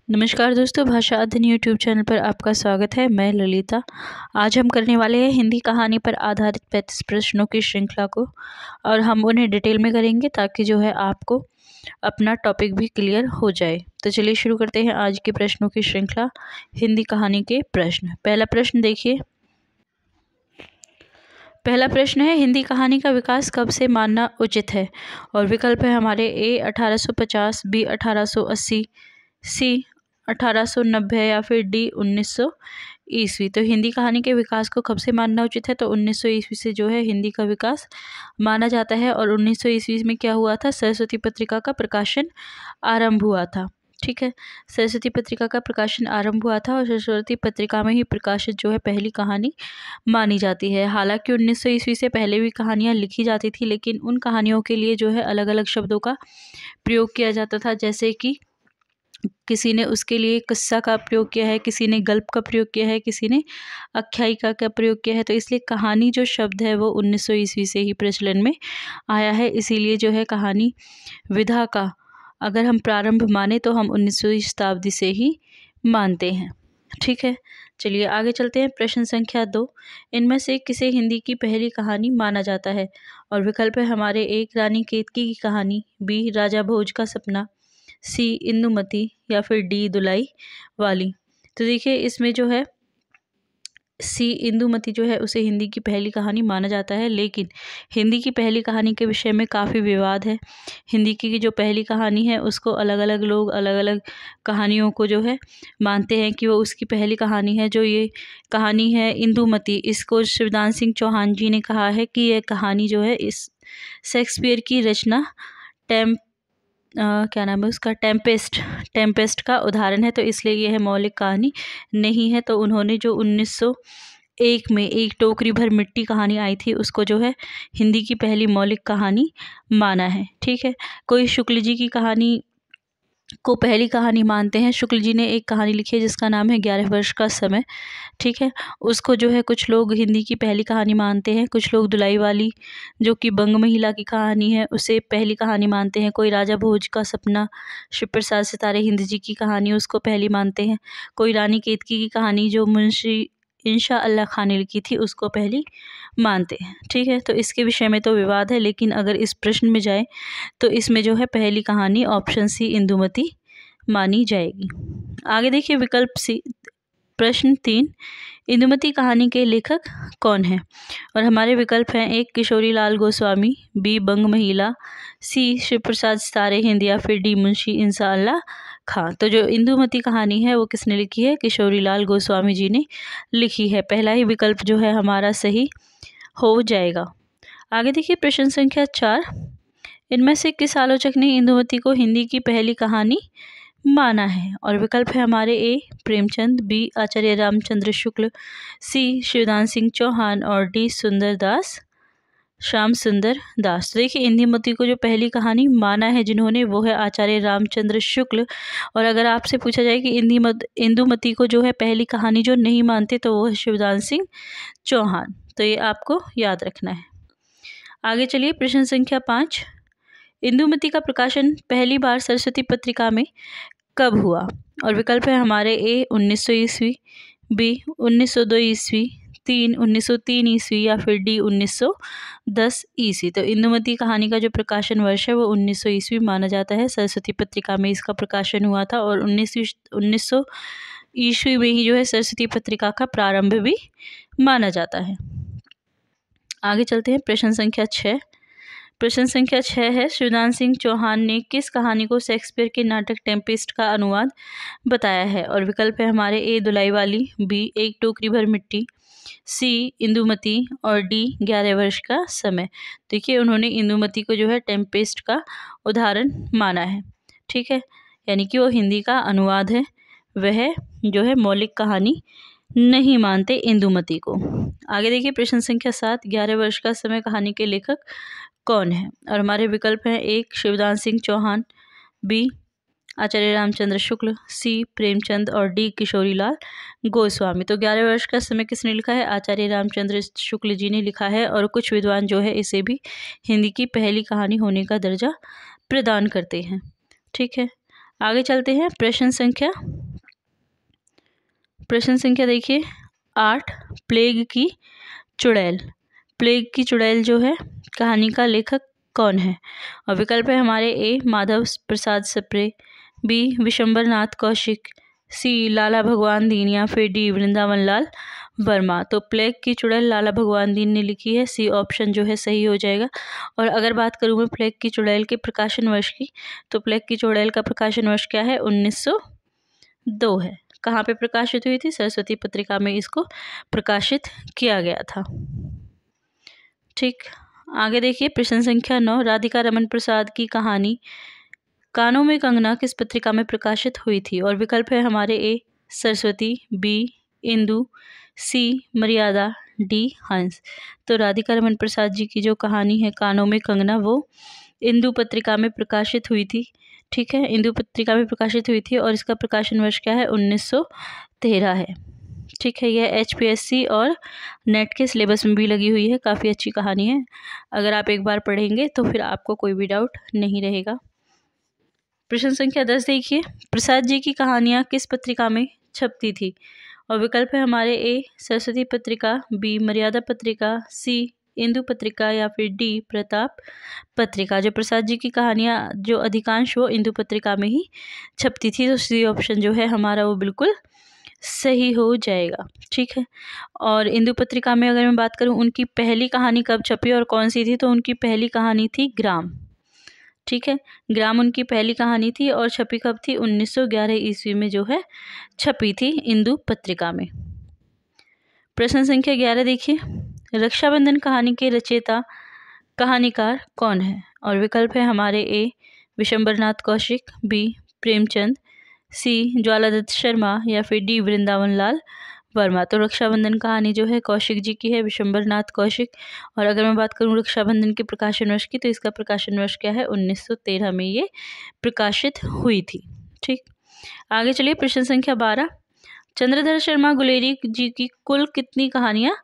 नमस्कार दोस्तों, भाषा अध्ययन यूट्यूब चैनल पर आपका स्वागत है। मैं ललिता। आज हम करने वाले हैं हिंदी कहानी पर आधारित 35 प्रश्नों की श्रृंखला को, और हम उन्हें डिटेल में करेंगे ताकि जो है आपको अपना टॉपिक भी क्लियर हो जाए। तो चलिए शुरू करते हैं आज के प्रश्नों की श्रृंखला, हिंदी कहानी के प्रश्न। पहला प्रश्न देखिए। पहला प्रश्न है, हिंदी कहानी का विकास कब से मानना उचित है? और विकल्प है हमारे ए 1850, बी 1880, सी 1890 या फिर डी 1900 ईस्वी। तो हिंदी कहानी के विकास को कब से मानना उचित है? तो 1900 ईस्वी से जो है हिंदी का विकास माना जाता है। और 1900 ईस्वी में क्या हुआ था? सरस्वती पत्रिका का प्रकाशन आरंभ हुआ था। ठीक है, सरस्वती पत्रिका का प्रकाशन आरंभ हुआ था और सरस्वती पत्रिका में ही प्रकाशित जो है पहली कहानी मानी जाती है। हालांकि 1900 ईस्वी से पहले भी कहानियाँ लिखी जाती थी, लेकिन उन कहानियों के लिए जो है अलग अलग शब्दों का प्रयोग किया जाता था। जैसे कि किसी ने उसके लिए किस्सा का प्रयोग किया है, किसी ने गल्प का प्रयोग किया है, किसी ने आख्यायिका का प्रयोग किया है। तो इसलिए कहानी जो शब्द है वो 1900 ईस्वी से ही प्रचलन में आया है। इसीलिए जो है कहानी विधा का अगर हम प्रारंभ माने तो हम 19वीं शताब्दी से ही मानते हैं। ठीक है, चलिए आगे चलते हैं। प्रश्न संख्या 2, इनमें से किसे हिंदी की पहली कहानी माना जाता है? और विकल्प है हमारे एक रानी केतकी की कहानी, बी राजा भोज का सपना, सी इंदुमती या फिर डी दुलाई वाली। तो देखिए इसमें जो है सी इंदुमती जो है उसे हिंदी की पहली कहानी माना जाता है, लेकिन हिंदी की पहली कहानी के विषय में काफ़ी विवाद है। हिंदी की जो पहली कहानी है उसको अलग अलग लोग अलग अलग कहानियों को जो है मानते हैं कि वो उसकी पहली कहानी है। जो ये कहानी है इंदुमती, इसको शिवदान सिंह चौहान जी ने कहा है कि यह कहानी जो है इस शेक्सपियर की रचना क्या नाम है उसका, टेम्पेस्ट का उदाहरण है। तो इसलिए यह मौलिक कहानी नहीं है। तो उन्होंने जो 1901 में एक टोकरी भर मिट्टी कहानी आई थी उसको जो है हिंदी की पहली मौलिक कहानी माना है। ठीक है, कोई शुक्ल जी की कहानी को पहली कहानी मानते हैं। शुक्ल जी ने एक कहानी लिखी है जिसका नाम है 11 वर्ष का समय। ठीक है, उसको जो है कुछ लोग हिंदी की पहली कहानी मानते हैं। कुछ लोग दुलाई वाली जो कि बंग महिला की कहानी है उसे पहली कहानी मानते हैं। कोई राजा भोज का सपना, शिव प्रसाद सितारे हिंद जी की कहानी, उसको पहली मानते हैं। कोई रानी केतकी की कहानी जो मुंशी इंशा अल्लाह खान ने लिखी थी उसको पहली मानते हैं। ठीक है, तो इसके विषय में तो विवाद है, लेकिन अगर इस प्रश्न में जाए तो इसमें जो है पहली कहानी ऑप्शन सी इंदुमती मानी जाएगी। आगे देखिए विकल्प सी। प्रश्न 3, इंदुमती कहानी के लेखक कौन है? और हमारे विकल्प हैं एक किशोरी लाल गोस्वामी, बी बंग महिला, सी शिव प्रसाद सितारे हिंद या फिर डी मुंशी इंसा अल्लाह खां। तो जो इंदुमती कहानी है वो किसने लिखी है? किशोरी लाल गोस्वामी जी ने लिखी है। पहला ही विकल्प जो है हमारा सही हो जाएगा। आगे देखिए प्रश्न संख्या 4, इनमें से किस आलोचक ने इंदुमती को हिंदी की पहली कहानी माना है? और विकल्प है हमारे ए प्रेमचंद, बी आचार्य रामचंद्र शुक्ल, सी शिवदान सिंह चौहान और डी श्याम सुंदर दास। तो देखिए इंदुमती को जो पहली कहानी माना है जिन्होंने, वो है आचार्य रामचंद्र शुक्ल। और अगर आपसे पूछा जाए कि इंदुमती को जो है पहली कहानी जो नहीं मानते तो वो है शिवदान सिंह चौहान। तो ये आपको याद रखना है। आगे चलिए प्रश्न संख्या 5, इंदुमती का प्रकाशन पहली बार सरस्वती पत्रिका में कब हुआ? और विकल्प है हमारे ए 1900 ईस्वी, बी 1902 ईस्वी, 1903 ईस्वी या फिर डी 1910 ईस्वी। तो इंदुमती कहानी का जो प्रकाशन वर्ष है वो 1900 ईस्वी माना जाता है। सरस्वती पत्रिका में इसका प्रकाशन हुआ था और 1900 ईस्वी में ही जो है सरस्वती पत्रिका का प्रारंभ भी माना जाता है। आगे चलते हैं प्रश्न संख्या 6। प्रश्न संख्या 6 है, शिवदान सिंह चौहान ने किस कहानी को शेक्सपियर के नाटक टेम्पेस्ट का अनुवाद बताया है? और विकल्प है हमारे ए दुलाई वाली, बी एक टोकरी भर मिट्टी, सी इंदुमती और डी 11 वर्ष का समय। देखिए उन्होंने इंदुमती को जो है टेम्पेस्ट का उदाहरण माना है। ठीक है, यानी कि वो हिंदी का अनुवाद है, वह जो है मौलिक कहानी नहीं मानते इंदुमती को। आगे देखिए प्रश्न संख्या 7, 11 वर्ष का समय कहानी के लेखक कौन है? और हमारे विकल्प हैं एक शिवदान सिंह चौहान, बी आचार्य रामचंद्र शुक्ल, सी प्रेमचंद और डी किशोरी लाल गोस्वामी। तो 11 वर्ष का समय किसने लिखा है? आचार्य रामचंद्र शुक्ल जी ने लिखा है। और कुछ विद्वान जो है इसे भी हिंदी की पहली कहानी होने का दर्जा प्रदान करते हैं। ठीक है, आगे चलते हैं प्रश्न संख्या प्रश्न संख्या देखिए 8, प्लेग की चुड़ैल। प्लेग की चुड़ैल जो है कहानी का लेखक कौन है? और विकल्प है हमारे ए माधव प्रसाद सप्रे, बी विशंबर नाथ कौशिक, सी लाला भगवान दीन या फिर डी वृंदावन लाल वर्मा। तो प्लेग की चुड़ैल लाला भगवान दीन ने लिखी है, सी ऑप्शन जो है सही हो जाएगा। और अगर बात करूँ मैं प्लेग की चुड़ैल के प्रकाशन वर्ष की, तो प्लेग की चुड़ैल का प्रकाशन वर्ष क्या है? 1902 है। कहाँ पे प्रकाशित हुई थी? सरस्वती पत्रिका में इसको प्रकाशित किया गया था। ठीक, आगे देखिए प्रश्न संख्या 9, राधिका रमन प्रसाद की कहानी कानों में कंगना किस पत्रिका में प्रकाशित हुई थी? और विकल्प है हमारे ए सरस्वती, बी इंदु, सी मर्यादा, डी हंस। तो राधिका रमन प्रसाद जी की जो कहानी है कानों में कंगना, वो इंदु पत्रिका में प्रकाशित हुई थी। ठीक है, इंदु पत्रिका में प्रकाशित हुई थी और इसका प्रकाशन वर्ष क्या है? 1913 है। ठीक है, यह HPSC और नेट के सिलेबस में भी लगी हुई है। काफ़ी अच्छी कहानी है, अगर आप एक बार पढ़ेंगे तो फिर आपको कोई भी डाउट नहीं रहेगा। प्रश्न संख्या 10 देखिए, प्रसाद जी की कहानियाँ किस पत्रिका में छपती थी? और विकल्प है हमारे ए सरस्वती पत्रिका, बी मर्यादा पत्रिका, सी इंदु पत्रिका या फिर डी प्रताप पत्रिका। जो प्रसाद जी की कहानियाँ जो अधिकांश वो इंदु पत्रिका में ही छपती थी, तो सी ऑप्शन जो है हमारा वो बिल्कुल सही हो जाएगा। ठीक है, और इंदु पत्रिका में अगर मैं बात करूँ उनकी पहली कहानी कब छपी और कौन सी थी, तो उनकी पहली कहानी थी ग्राम। ठीक है, ग्राम उनकी पहली कहानी थी और छपी कब थी? 1911 ईस्वी में जो है छपी थी इंदु पत्रिका में। प्रश्न संख्या 11 देखिए, रक्षाबंधन कहानी के रचयिता कहानीकार कौन है? और विकल्प है हमारे ए विशंबरनाथ कौशिक, बी प्रेमचंद, सी ज्वालादत्त शर्मा या फिर डी वृंदावन लाल वर्मा। तो रक्षाबंधन कहानी जो है कौशिक जी की है, विशंबरनाथ कौशिक। और अगर मैं बात करूँ रक्षाबंधन के प्रकाशन वर्ष की, तो इसका प्रकाशन वर्ष क्या है? 1913 में ये प्रकाशित हुई थी। ठीक, आगे चलिए प्रश्न संख्या 12, चंद्रधर शर्मा गुलेरी जी की कुल कितनी कहानियाँ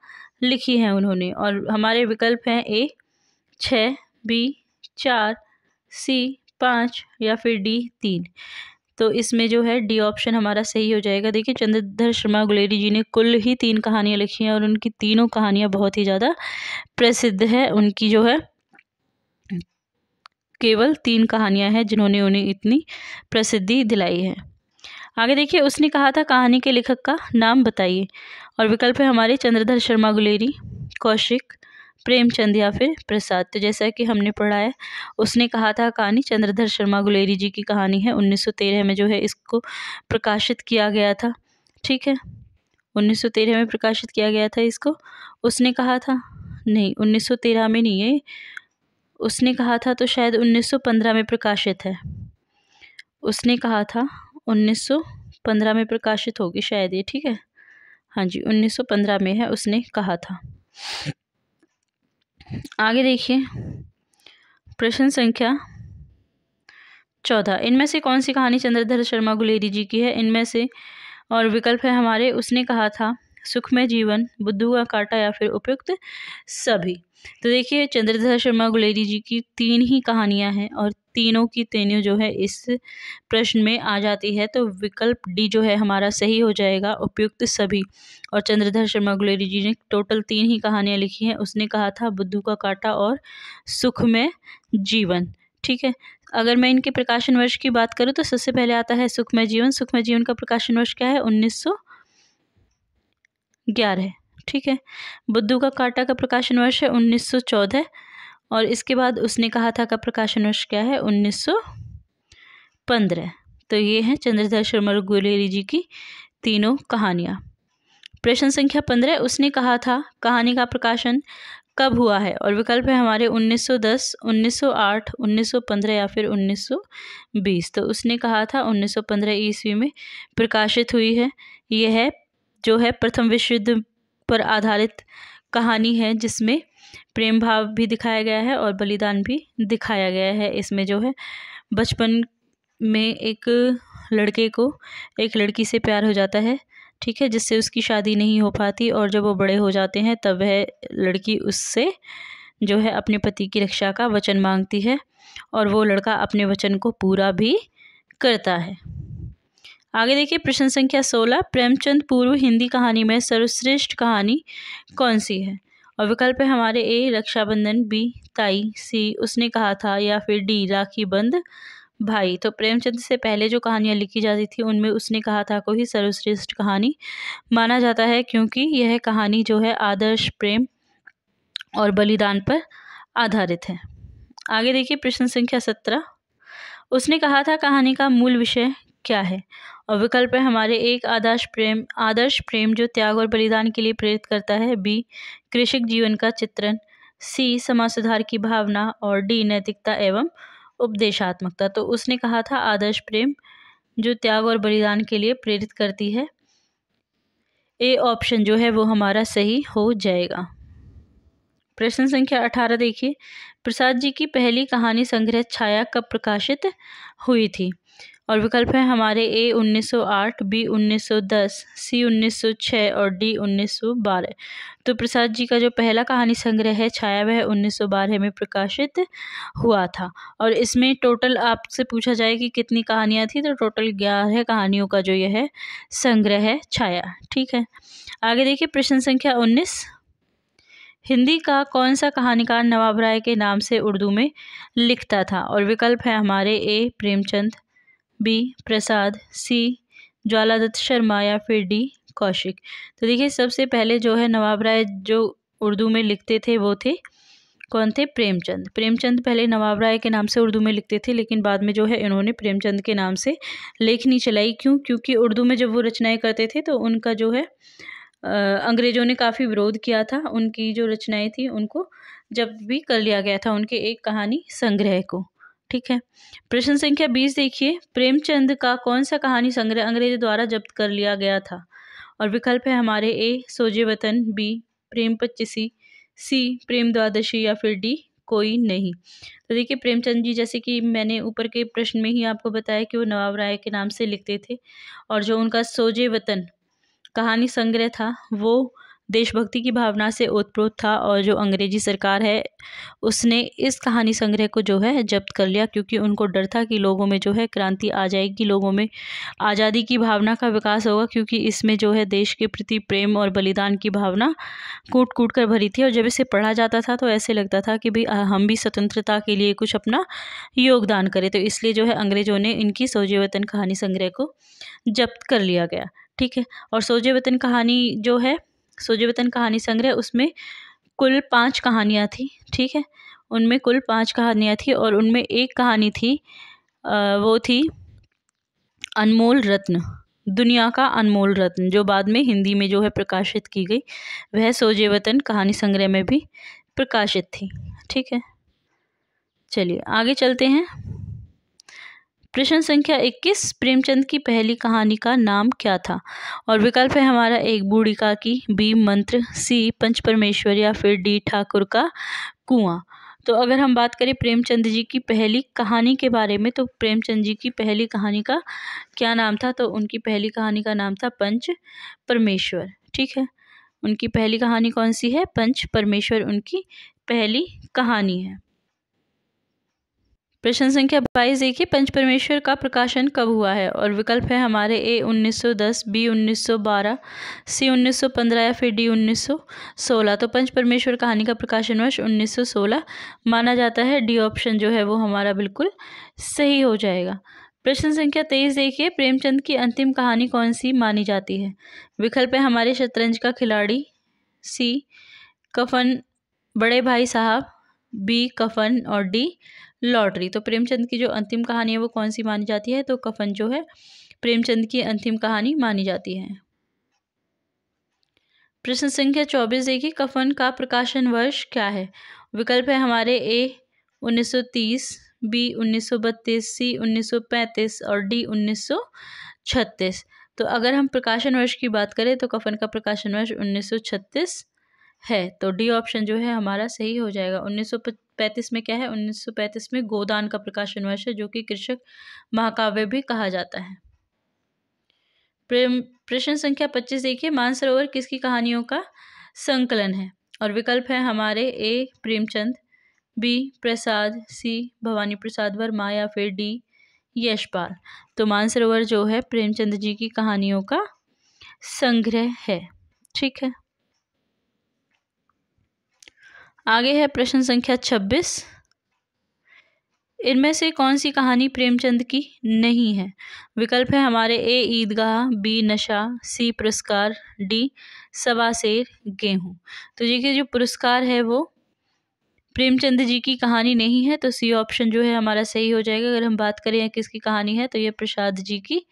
लिखी हैं उन्होंने? और हमारे विकल्प हैं ए 6, बी 4, सी 5 या फिर डी 3। तो इसमें जो है डी ऑप्शन हमारा सही हो जाएगा। देखिए, चंद्रधर शर्मा गुलेरी जी ने कुल ही 3 कहानियाँ लिखी हैं और उनकी तीनों कहानियाँ बहुत ही ज़्यादा प्रसिद्ध है। उनकी जो है केवल 3 कहानियाँ हैं जिन्होंने उन्हें इतनी प्रसिद्धि दिलाई है। आगे देखिए, उसने कहा था कहानी के लेखक का नाम बताइए। और विकल्प है हमारे चंद्रधर शर्मा गुलेरी, कौशिक, प्रेमचंद या फिर प्रसाद। तो जैसा कि हमने पढ़ा है, उसने कहा था कहानी चंद्रधर शर्मा गुलेरी जी की कहानी है। 1913 में जो है इसको प्रकाशित किया गया था। ठीक है, 1913 में प्रकाशित किया गया था इसको। उसने कहा था, नहीं 1913 में नहीं है, उसने कहा था तो शायद 1915 में प्रकाशित है। उसने कहा था 1915 में प्रकाशित होगी शायद ये। ठीक है, हाँ जी 1915 में है, उसने कहा था। आगे देखिए प्रश्न संख्या 14, इनमें से कौन सी कहानी चंद्रधर शर्मा गुलेरी जी की है? इनमें से, और विकल्प है हमारे उसने कहा था, सुखमय जीवन, बुद्धू का कांटा या फिर उपयुक्त सभी। तो देखिए, चंद्रधर शर्मा गुलेरी जी की 3 ही कहानियां हैं और तीनों की तीनों जो है इस प्रश्न में आ जाती है। तो विकल्प डी जो है हमारा सही हो जाएगा, उपयुक्त सभी। और चंद्रधर शर्मा गुलेरी जी ने टोटल 3 ही कहानियां लिखी हैं। उसने कहा था, बुद्धू का कांटा और सुखमय जीवन। ठीक है, अगर मैं इनके प्रकाशन वर्ष की बात करूँ तो सबसे पहले आता है सुखमय जीवन। सुखमय जीवन का प्रकाशन वर्ष क्या है? 1911। ठीक है, बुद्धू का कांटा का प्रकाशन वर्ष है 1914। और इसके बाद उसने कहा था का प्रकाशन वर्ष क्या है? 1915। तो ये हैं चंद्रधर शर्मा गुलेरी जी की तीनों कहानियाँ। प्रश्न संख्या 15, उसने कहा था कहानी का प्रकाशन कब हुआ है? और विकल्प है हमारे 1910, 1908, 1915 या फिर 1920। तो उसने कहा था 1915 ईस्वी में प्रकाशित हुई है। यह जो है प्रथम विश्व युद्ध पर आधारित कहानी है, जिसमें प्रेम भाव भी दिखाया गया है और बलिदान भी दिखाया गया है। इसमें जो है बचपन में एक लड़के को एक लड़की से प्यार हो जाता है, ठीक है, जिससे उसकी शादी नहीं हो पाती। और जब वो बड़े हो जाते हैं तब वह लड़की उससे जो है अपने पति की रक्षा का वचन मांगती है और वो लड़का अपने वचन को पूरा भी करता है। आगे देखिए प्रश्न संख्या 16, प्रेमचंद पूर्व हिंदी कहानी में सर्वश्रेष्ठ कहानी कौन सी है? और विकल्प है हमारे ए रक्षाबंधन, बी ताई, सी उसने कहा था, या फिर डी राखी बंध भाई। तो प्रेमचंद से पहले जो कहानियाँ लिखी जाती थी उनमें उसने कहा था को ही सर्वश्रेष्ठ कहानी माना जाता है, क्योंकि यह कहानी जो है आदर्श प्रेम और बलिदान पर आधारित है। आगे देखिए प्रश्न संख्या 17, उसने कहा था कहानी का मूल विषय क्या है? और विकल्प है हमारे एक आदर्श प्रेम जो त्याग और बलिदान के लिए प्रेरित करता है, बी कृषक जीवन का चित्रण, सी समाज सुधार की भावना, और डी नैतिकता एवं उपदेशात्मकता। तो उसने कहा था आदर्श प्रेम जो त्याग और बलिदान के लिए प्रेरित करती है। ए ऑप्शन जो है वो हमारा सही हो जाएगा। प्रश्न संख्या 18 देखिए, प्रसाद जी की पहली कहानी संग्रह छाया कब प्रकाशित हुई थी? और विकल्प है हमारे ए 1908, बी 1910, सी 1906 और डी 1912। तो प्रसाद जी का जो पहला कहानी संग्रह है छाया वह 1912 में प्रकाशित हुआ था। और इसमें टोटल आपसे पूछा जाए कि कितनी कहानियाँ थी, तो टोटल 11 कहानियों का जो यह है संग्रह है छाया। ठीक है, आगे देखिए प्रश्न संख्या 19, हिंदी का कौन सा कहानीकार नवाब राय के नाम से उर्दू में लिखता था? और विकल्प है हमारे ए प्रेमचंद, बी प्रसाद, सी ज्वालादत्त शर्मा, या फिर डी कौशिक। तो देखिए सबसे पहले जो है नवाब राय जो उर्दू में लिखते थे वो थे कौन थे? प्रेमचंद। प्रेमचंद पहले नवाब राय के नाम से उर्दू में लिखते थे, लेकिन बाद में जो है इन्होंने प्रेमचंद के नाम से लेखनी चलाई। क्यों? क्योंकि उर्दू में जब वो रचनाएं करते थे तो उनका जो है अंग्रेजों ने काफ़ी विरोध किया था, उनकी जो रचनाएं थी उनको जब्त भी कर लिया गया था उनके एक कहानी संग्रह को। ठीक है, प्रश्न संख्या 20 देखिए, प्रेमचंद का कौन सा कहानी संग्रह अंग्रेजों द्वारा जब्त कर लिया गया था? और विकल्प है हमारे ए सोजे वतन, बी प्रेम पच्चीसी, सी प्रेम द्वादशी, या फिर डी कोई नहीं। तो देखिए प्रेमचंद जी जैसे कि मैंने ऊपर के प्रश्न में ही आपको बताया कि वो नवाब राय के नाम से लिखते थे, और जो उनका सोजे वतन कहानी संग्रह था वो देशभक्ति की भावना से ओतप्रोत था, और जो अंग्रेजी सरकार है उसने इस कहानी संग्रह को जो है जब्त कर लिया, क्योंकि उनको डर था कि लोगों में जो है क्रांति आ जाएगी, लोगों में आज़ादी की भावना का विकास होगा, क्योंकि इसमें जो है देश के प्रति प्रेम और बलिदान की भावना कूट कूट कर भरी थी। और जब इसे पढ़ा जाता था तो ऐसे लगता था कि भाई हम भी स्वतंत्रता के लिए कुछ अपना योगदान करें, तो इसलिए जो है अंग्रेजों ने इनकी सोजे वतन कहानी संग्रह को जब्त कर लिया गया। ठीक है, और सोजे वतन कहानी जो है सोजे वतन कहानी संग्रह उसमें कुल 5 कहानियाँ थी। ठीक है, उनमें कुल 5 कहानियाँ थी, और उनमें एक कहानी थी वो थी अनमोल रत्न, दुनिया का अनमोल रत्न, जो बाद में हिंदी में जो है प्रकाशित की गई, वह सोजे वतन कहानी संग्रह में भी प्रकाशित थी। ठीक है, चलिए आगे चलते हैं। प्रश्न संख्या 21, प्रेमचंद की पहली कहानी का नाम क्या था? और विकल्प है हमारा एक बूढ़ी काकी, बी मंत्र, सी पंच परमेश्वर, या फिर डी ठाकुर का कुआं। तो अगर हम बात करें प्रेमचंद जी की पहली कहानी के बारे में, तो प्रेमचंद जी की पहली कहानी का क्या नाम था? तो उनकी पहली कहानी का नाम था पंच परमेश्वर। ठीक है, उनकी पहली कहानी कौन सी है? पंच परमेश्वर उनकी पहली कहानी है। प्रश्न संख्या 22 देखिए, पंच परमेश्वर का प्रकाशन कब हुआ है? और विकल्प है हमारे ए 1910, बी 1912, सी 1915, या फिर डी 1916। तो पंच परमेश्वर कहानी का प्रकाशन वर्ष 1916 माना जाता है। डी ऑप्शन जो है वो हमारा बिल्कुल सही हो जाएगा। प्रश्न संख्या 23 देखिए, प्रेमचंद की अंतिम कहानी कौन सी मानी जाती है? विकल्प है हमारे शतरंज का खिलाड़ी, सी कफन बड़े भाई साहब, बी कफन, और डी लॉटरी। तो प्रेमचंद की जो अंतिम कहानी है वो कौन सी मानी जाती है? तो कफन जो है प्रेमचंद की अंतिम कहानी मानी जाती है। प्रश्न संख्या 24 देखिए, कफन का प्रकाशन वर्ष क्या है? विकल्प है हमारे ए 1930, बी 1932, सी 1935, और डी 1936। तो अगर हम प्रकाशन वर्ष की बात करें तो कफन का प्रकाशन वर्ष 1936 है, तो डी ऑप्शन जो है हमारा सही हो जाएगा। 1935 में क्या है? 1935 में गोदान का प्रकाशन वर्ष है, जो कि कृषक महाकाव्य भी कहा जाता है। प्रश्न संख्या 25 देखिए, मानसरोवर किसकी कहानियों का संकलन है? और विकल्प है हमारे ए प्रेमचंद, बी प्रसाद, सी भवानी प्रसाद वर्मा, या फिर डी यशपाल। तो मानसरोवर जो है प्रेमचंद जी की कहानियों का संग्रह है। ठीक है, आगे है प्रश्न संख्या 26। इनमें से कौन सी कहानी प्रेमचंद की नहीं है? विकल्प है हमारे ए ईदगाह, बी नशा, सी पुरस्कार, डी सवा शेर गेहूं। तो देखिए जो पुरस्कार है वो प्रेमचंद जी की कहानी नहीं है, तो सी ऑप्शन जो है हमारा सही हो जाएगा। अगर हम बात करें किसकी कहानी है तो ये प्रसाद जी की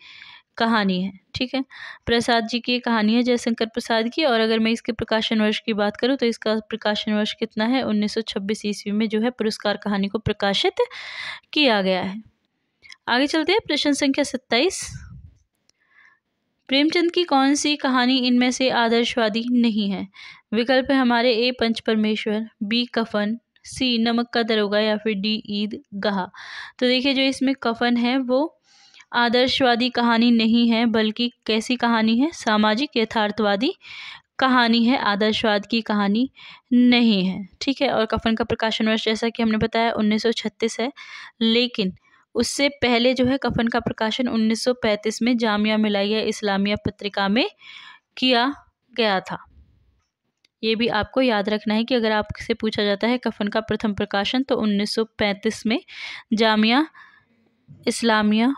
कहानी है। ठीक है, प्रसाद जी की कहानी है, जयशंकर प्रसाद की। और अगर मैं इसके प्रकाशन वर्ष की बात करूं तो इसका प्रकाशन वर्ष कितना है? 1926 ईस्वी में जो है पुरस्कार कहानी को प्रकाशित किया गया है। आगे चलते हैं प्रश्न संख्या 27। प्रेमचंद की कौन सी कहानी इनमें से आदर्शवादी नहीं है? विकल्प है हमारे ए पंच परमेश्वर, बी कफन, सी नमक का दरोगा या फिर डी ईद गाह। तो देखिए जो इसमें कफन है वो आदर्शवादी कहानी नहीं है, बल्कि कैसी कहानी है? सामाजिक यथार्थवादी कहानी है, आदर्शवाद की कहानी नहीं है। ठीक है, और कफन का प्रकाशन वर्ष जैसा कि हमने बताया 1936 है, लेकिन उससे पहले जो है कफन का प्रकाशन 1935 में जामिया मिलाइया इस्लामिया पत्रिका में किया गया था। ये भी आपको याद रखना है कि अगर आपसे पूछा जाता है कफन का प्रथम प्रकाशन तो 1935 में जामिया इस्लामिया।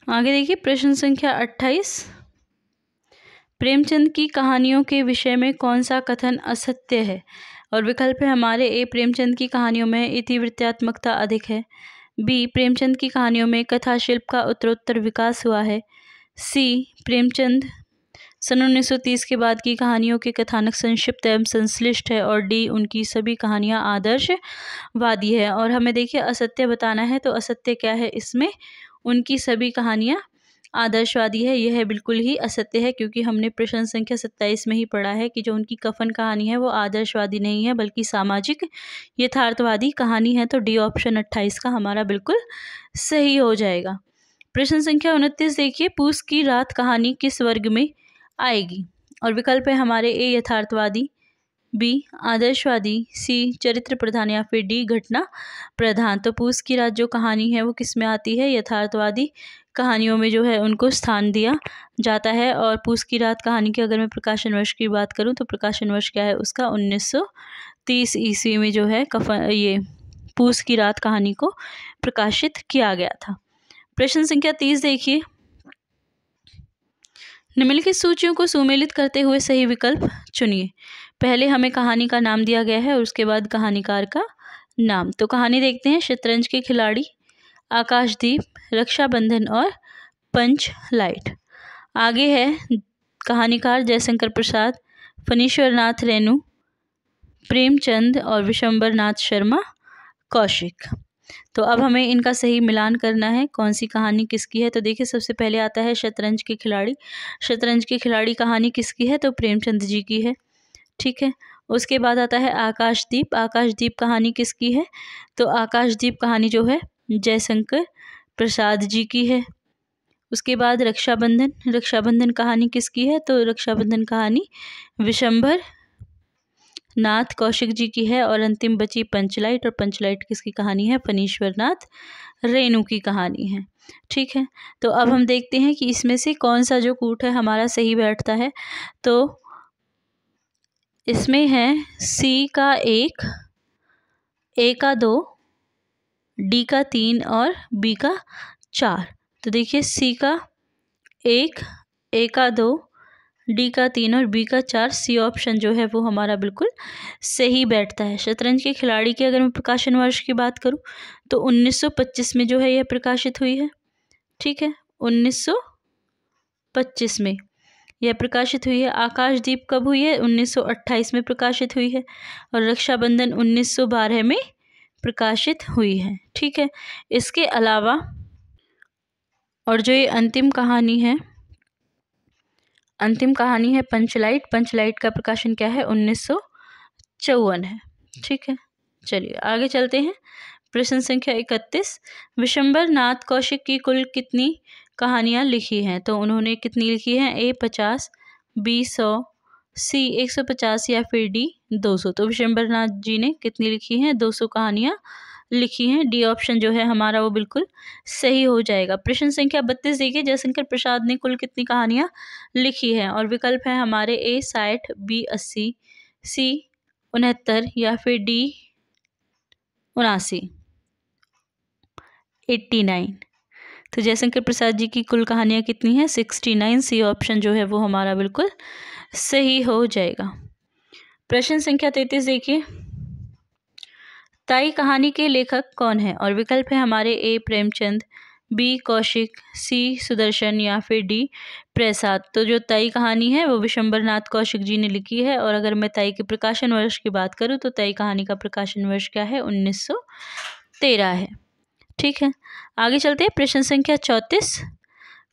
आगे देखिए प्रश्न संख्या 28। प्रेमचंद की कहानियों के विषय में कौन सा कथन असत्य है? और विकल्प है हमारे ए प्रेमचंद की कहानियों में इतिवृत्तात्मकता अधिक है, बी प्रेमचंद की कहानियों में कथा शिल्प का उत्तरोत्तर विकास हुआ है, सी प्रेमचंद सन 1930 के बाद की कहानियों के कथानक संक्षिप्त एवं संश्लिष्ट है, और डी उनकी सभी कहानियां आदर्शवादी है। और हमें देखिए असत्य बताना है, तो असत्य क्या है इसमें? उनकी सभी कहानियां आदर्शवादी है। यह बिल्कुल ही असत्य है, क्योंकि हमने प्रश्न संख्या 27 में ही पढ़ा है कि जो उनकी कफन कहानी है वो आदर्शवादी नहीं है बल्कि सामाजिक यथार्थवादी कहानी है। तो डी ऑप्शन 28 का हमारा बिल्कुल सही हो जाएगा। प्रश्न संख्या 29 देखिए, पूस की रात कहानी किस वर्ग में आएगी? और विकल्प है हमारे ए यथार्थवादी, बी आदर्शवादी, सी चरित्र प्रधान या फिर डी घटना प्रधान। तो पूस की रात जो कहानी है वो किस में आती है? यथार्थवादी कहानियों में जो है उनको स्थान दिया जाता है। और पूस की रात कहानी की अगर मैं प्रकाशन वर्ष की बात करूं तो प्रकाशन वर्ष क्या है उसका? 1930 ईस्वी में जो है ये पूस की रात कहानी को प्रकाशित किया गया था। प्रश्न संख्या 30 देखिए, निम्नलिखित सूचियों को सुमेलित करते हुए सही विकल्प चुनिए। पहले हमें कहानी का नाम दिया गया है और उसके बाद कहानीकार का नाम। तो कहानी देखते हैं, शतरंज के खिलाड़ी, आकाशदीप, रक्षाबंधन और पंच लाइट। आगे है कहानीकार जयशंकर प्रसाद, फणीश्वर नाथ रेणु, प्रेमचंद और विशंबर नाथ शर्मा कौशिक। तो अब हमें इनका सही मिलान करना है, कौन सी कहानी किसकी है। तो देखिए सबसे पहले आता है शतरंज के खिलाड़ी। शतरंज के खिलाड़ी कहानी किसकी है? तो प्रेमचंद जी की है। ठीक है, उसके बाद आता है आकाशदीप। आकाशदीप कहानी किसकी है? तो आकाशदीप कहानी जो है जयशंकर प्रसाद जी की है। उसके बाद रक्षाबंधन। रक्षाबंधन कहानी किसकी है? तो रक्षाबंधन कहानी विशंबर नाथ कौशिक जी की है। और अंतिम बची पंचलाइट, और पंचलाइट किसकी कहानी है? फणीश्वर नाथ रेणु की कहानी है। ठीक है, तो अब हम देखते हैं कि इसमें से कौन सा जो कूट है हमारा सही बैठता है। तो इसमें है सी का 1, ए का 2, डी का 3 और बी का 4। तो देखिए सी का 1, ए का 2, डी का 3 और बी का 4, सी ऑप्शन जो है वो हमारा बिल्कुल सही बैठता है। शतरंज के खिलाड़ी की अगर मैं प्रकाशन वर्ष की बात करूं तो 1925 में जो है यह प्रकाशित हुई है। ठीक है, 1925 में यह प्रकाशित हुई है। आकाशदीप कब हुई है? 1928 में प्रकाशित हुई है। और रक्षाबंधन 1912 में प्रकाशित हुई है। ठीक है, इसके अलावा और जो ये अंतिम कहानी है पंचलाइट। पंचलाइट का प्रकाशन क्या है? 1954 है। ठीक है, चलिए आगे चलते हैं। प्रश्न संख्या 31, विशंबर नाथ कौशिक की कुल कितनी कहानियां लिखी हैं? तो उन्होंने कितनी लिखी हैं? ए 50, बी 100, सी 150 या फिर डी 200। तो विशंबर नाथ जी ने कितनी लिखी हैं? 200 कहानियां लिखी हैं। डी ऑप्शन जो है हमारा वो बिल्कुल सही हो जाएगा। प्रश्न संख्या 32 देखिए, जयशंकर प्रसाद ने कुल कितनी कहानियाँ लिखी हैं? और विकल्प है हमारे ए 60, बी 80, सी 69 या फिर डी 79, 89। तो जयशंकर प्रसाद जी की कुल कहानियाँ कितनी हैं? 69। सी ऑप्शन जो है वो हमारा बिल्कुल सही हो जाएगा। प्रश्न संख्या 33 देखिए, ताई कहानी के लेखक कौन है? और विकल्प है हमारे ए प्रेमचंद, बी कौशिक, सी सुदर्शन या फिर डी प्रसाद। तो जो ताई कहानी है वो विशंबरनाथ कौशिक जी ने लिखी है। और अगर मैं ताई के प्रकाशन वर्ष की बात करूँ तो ताई कहानी का प्रकाशन वर्ष क्या है? 1913 है। ठीक है, आगे चलते हैं। प्रश्न संख्या 34,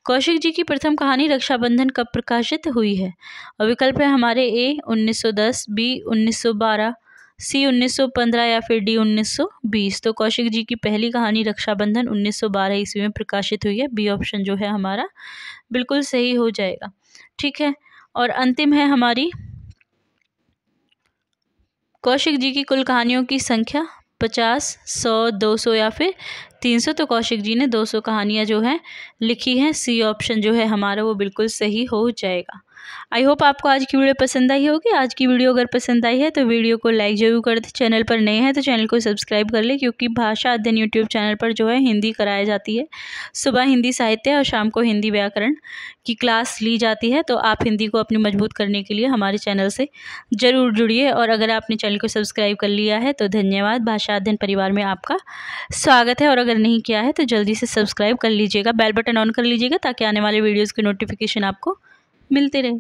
कौशिक जी की प्रथम कहानी रक्षाबंधन कब प्रकाशित हुई है? और विकल्प है हमारे ए 1910, बी 1912, सी 1915 या फिर डी 1920। तो कौशिक जी की पहली कहानी रक्षाबंधन 1912 ईस्वी में प्रकाशित हुई है। बी ऑप्शन जो है हमारा बिल्कुल सही हो जाएगा। ठीक है, और अंतिम है हमारी कौशिक जी की कुल कहानियों की संख्या 50, 100, 200 या फिर 300। तो कौशिक जी ने 200 कहानियाँ जो हैं लिखी हैं। सी ऑप्शन जो है हमारा वो बिल्कुल सही हो जाएगा। आई होप आपको आज की वीडियो पसंद आई होगी। आज की वीडियो अगर पसंद आई है तो वीडियो को लाइक जरूर कर दें। चैनल पर नए हैं तो चैनल को सब्सक्राइब कर लें, क्योंकि भाषा अध्ययन यूट्यूब चैनल पर जो है हिंदी कराई जाती है। सुबह हिंदी साहित्य और शाम को हिंदी व्याकरण की क्लास ली जाती है। तो आप हिंदी को अपनी मजबूत करने के लिए हमारे चैनल से ज़रूर जुड़िए। और अगर आपने चैनल को सब्सक्राइब कर लिया है तो धन्यवाद। भाषा अध्ययन परिवार में आपका स्वागत है। और अगर नहीं किया है तो जल्दी से सब्सक्राइब कर लीजिएगा, बेल बटन ऑन कर लीजिएगा, ताकि आने वाले वीडियोज़ की नोटिफिकेशन आपको मिलते रहे।